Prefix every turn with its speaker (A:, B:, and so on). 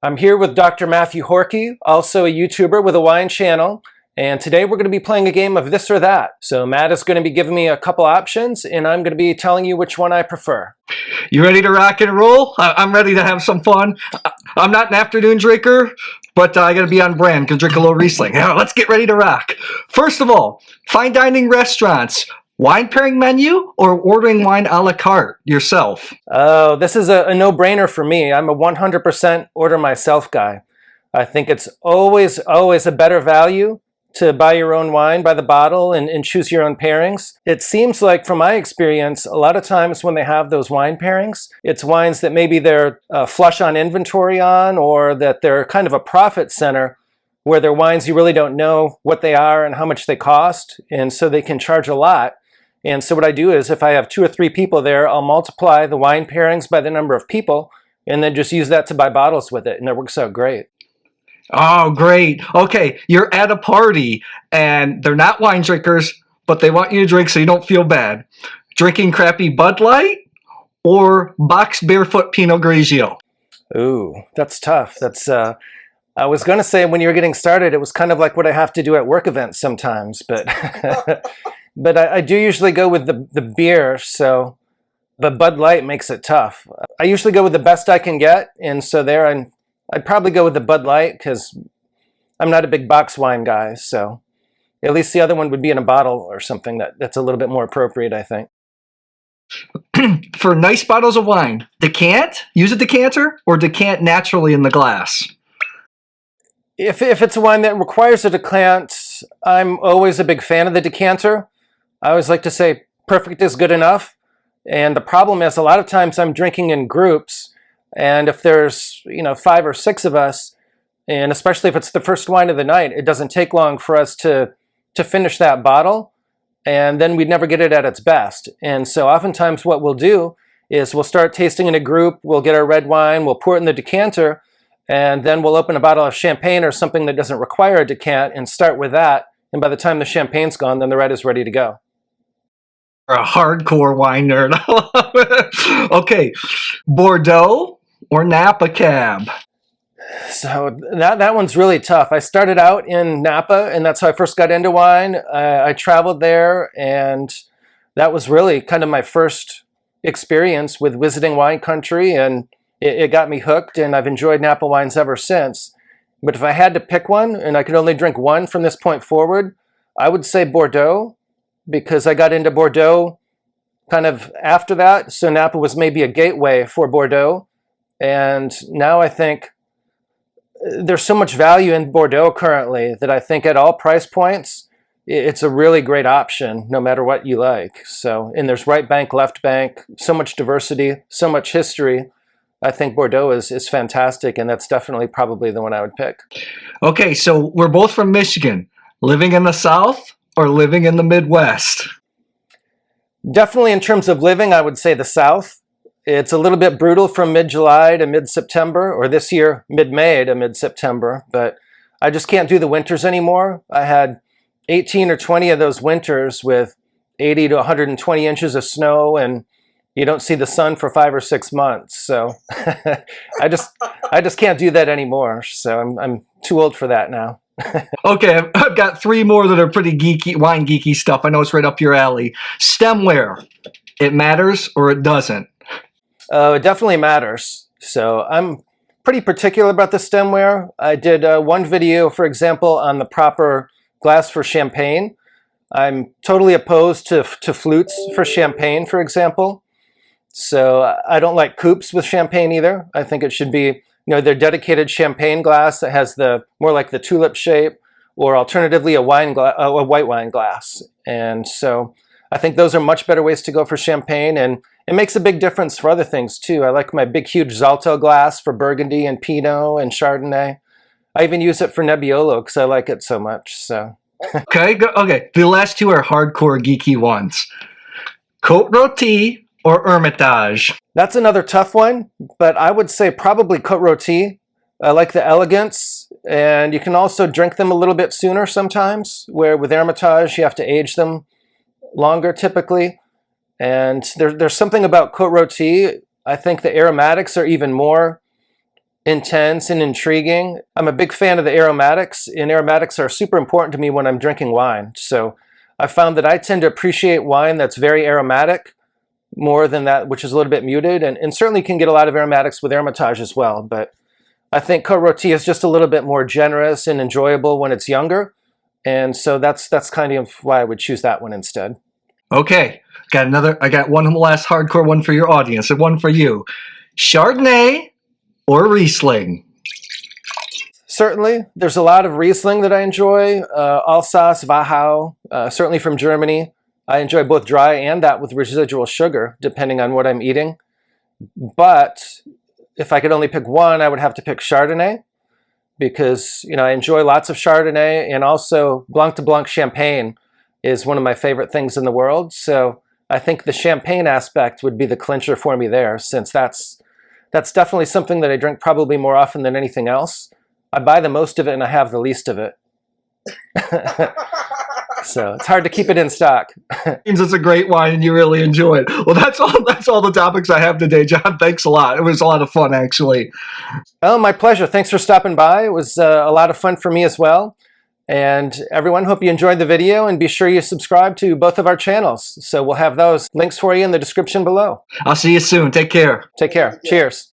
A: I'm here with Dr. Matthew Horkey, also a YouTuber with a wine channel, and today we're going to be playing a game of this or that. So Matt is going to be giving me a couple options, and I'm going to be telling you which one I prefer.
B: You ready to rock and roll? I'm ready to have some fun. I'm not an afternoon drinker, but I got to be on brand. Can drink a little Riesling. Now, let's get ready to rock. First of all, fine dining restaurants. Wine pairing menu or ordering wine a la carte yourself?
A: Oh, this is a no-brainer for me. I'm a 100% order myself guy. I think it's always a better value to buy your own wine by the bottle and choose your own pairings. It seems like, from my experience, a lot of times when they have those wine pairings, it's wines that maybe they're flush on inventory on, or that they're kind of a profit center where they're wines you really don't know what they are and how much they cost, and so they can charge a lot. And so what I do is, if I have 2 or 3 people there, I'll multiply the wine pairings by the number of people and then just use that to buy bottles with it, and it works out great.
B: Oh, great. Okay, you're at a party and they're not wine drinkers, but they want you to drink so you don't feel bad. Drinking crappy Bud Light or boxed Barefoot Pinot Grigio?
A: Ooh, that's tough. I was going to say, when you're getting started, it was kind of like what I have to do at work events sometimes, but but I do usually go with the beer, but Bud Light makes it tough. I usually go with the best I can get, and so I'd probably go with the Bud Light because I'm not a big box wine guy, so at least the other one would be in a bottle or something that's a little bit more appropriate, I think.
B: For nice bottles of wine, decant, use a decanter, or decant naturally in the glass?
A: If it's a wine that requires a decant, I'm always a big fan of the decanter. I always like to say perfect is good enough. And the problem is, a lot of times I'm drinking in groups, and if there's 5 or 6 of us, and especially if it's the first wine of the night, it doesn't take long for us to finish that bottle, and then we'd never get it at its best. And so oftentimes what we'll do is we'll start tasting in a group, we'll get our red wine, we'll pour it in the decanter, and then we'll open a bottle of champagne or something that doesn't require a decant and start with that. And by the time the champagne's gone, then the red is ready to go.
B: You're a hardcore wine nerd. Okay, Bordeaux or Napa Cab?
A: So that one's really tough. I started out in Napa, and that's how I first got into wine. I traveled there, and that was really kind of my first experience with visiting wine country, and it got me hooked, and I've enjoyed Napa wines ever since. But if I had to pick one, and I could only drink one from this point forward, I would say Bordeaux, because I got into Bordeaux kind of after that. So Napa was maybe a gateway for Bordeaux. And now I think there's so much value in Bordeaux currently that I think at all price points, it's a really great option no matter what you like. So, and there's right bank, left bank, so much diversity, so much history. I think Bordeaux is fantastic, and that's definitely probably the one I would pick.
B: Okay, so we're both from Michigan. Living in the South or living in the Midwest?
A: Definitely in terms of living, I would say the South. It's a little bit brutal from mid-July to mid-September, or this year, mid-May to mid-September, but I just can't do the winters anymore. I had 18 or 20 of those winters with 80 to 120 inches of snow, and you don't see the sun for 5 or 6 months. So I just can't do that anymore. So I'm too old for that now.
B: Okay, I've got 3 more that are pretty geeky, wine geeky stuff. I know it's right up your alley. Stemware, it matters or it doesn't?
A: It definitely matters. So I'm pretty particular about the stemware. I did one video, for example, on the proper glass for champagne. I'm totally opposed to flutes for champagne, for example. So I don't like coupes with champagne either. I think it should be, their dedicated champagne glass that has the more like the tulip shape, or alternatively a white wine glass. And so I think those are much better ways to go for champagne, and it makes a big difference for other things too. I like my big huge Zalto glass for Burgundy and Pinot and Chardonnay. I even use it for Nebbiolo because I like it so much. So
B: okay, okay. The last 2 are hardcore geeky ones. Côte Rôtie or Hermitage?
A: That's another tough one, but I would say probably Côte Rôtie. I like the elegance, and you can also drink them a little bit sooner sometimes, where with Hermitage you have to age them longer typically. And there's something about Côte Rôtie. I think the aromatics are even more intense and intriguing. I'm a big fan of the aromatics, and aromatics are super important to me when I'm drinking wine. So I found that I tend to appreciate wine that's very aromatic more than that which is a little bit muted, and certainly can get a lot of aromatics with Hermitage as well. But I think Côte Rôtie is just a little bit more generous and enjoyable when it's younger. And so that's kind of why I would choose that one instead.
B: Okay, I got one last hardcore one for your audience and one for you. Chardonnay or Riesling?
A: Certainly, there's a lot of Riesling that I enjoy. Alsace, Wachau, certainly from Germany. I enjoy both dry and that with residual sugar, depending on what I'm eating. But if I could only pick one, I would have to pick Chardonnay, because I enjoy lots of Chardonnay, and also Blanc de Blanc champagne is one of my favorite things in the world. So I think the champagne aspect would be the clincher for me there, since that's definitely something that I drink probably more often than anything else. I buy the most of it and I have the least of it. So it's hard to keep it in stock.
B: Means it's a great wine and you really enjoy it. Well, that's all the topics I have today, John. Thanks a lot. It was a lot of fun, actually.
A: Oh, my pleasure. Thanks for stopping by. It was a lot of fun for me as well. And everyone, hope you enjoyed the video, and be sure you subscribe to both of our channels. So we'll have those links for you in the description below.
B: I'll see you soon. Take care.
A: Take care. Cheers.